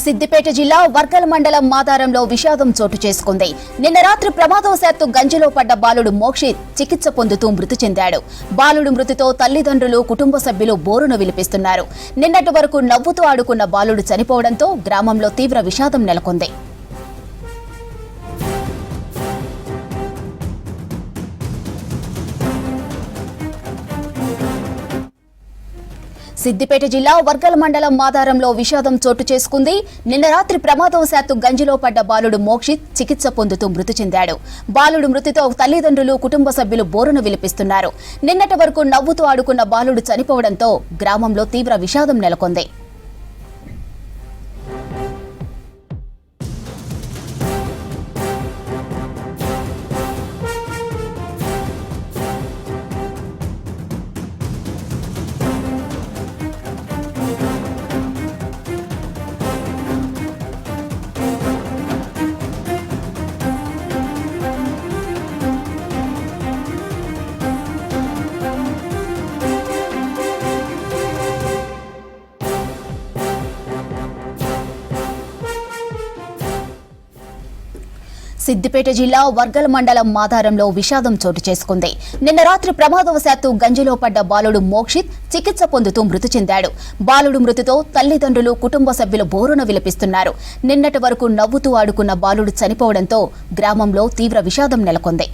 సిద్దిపేట జిల్లా వర్గల్ మండలం మాదారంలో విషాదం చోటు చేసుకుంది. నిన్న రాత్రి ప్రమాదవశాత్తు గంజిలో పడ్డ బాలుడు మోక్షిత్ చికిత్స పొందుతూ మృతి చెందాడు. బాలుడు మృతితో తల్లిదండ్రులు, కుటుంబ సభ్యులు బోరును విలిపిస్తున్నారు. నిన్నటి వరకు నవ్వుతూ ఆడుకున్న బాలుడు చనిపోవడంతో గ్రామంలో తీవ్ర విషాదం నెలకొంది. సిద్దిపేట జిల్లా వర్గల్ మండలం మాదారంలో విషాదం చోటు చేసుకుంది. నిన్న రాత్రి ప్రమాదవశాత్తు గంజిలో పడ్డ బాలుడు మోక్షిత్ చికిత్స పొందుతూ మృతి చెందాడు. బాలుడు మృతితో తల్లిదండ్రులు, కుటుంబ సభ్యులు బోరును విలిపిస్తున్నారు. నిన్నటి వరకు నవ్వుతూ ఆడుకున్న బాలుడు చనిపోవడంతో గ్రామంలో తీవ్ర విషాదం నెలకొంది. సిద్దిపేట జిల్లా వర్గల్ మండలం మాదారంలో విషాదం చోటు చేసుకుంది. నిన్న రాత్రి ప్రమాదవశాత్తు గంజిలో పడ్డ బాలుడు మోక్షిత్ చికిత్స పొందుతూ మృతి చెందాడు. బాలుడు మృతితో తల్లిదండ్రులు, కుటుంబ సభ్యులు బోరున విలపిస్తున్నారు. నిన్నటి వరకు నవ్వుతూ ఆడుకున్న బాలుడు చనిపోవడంతో గ్రామంలో తీవ్ర విషాదం నెలకొంది.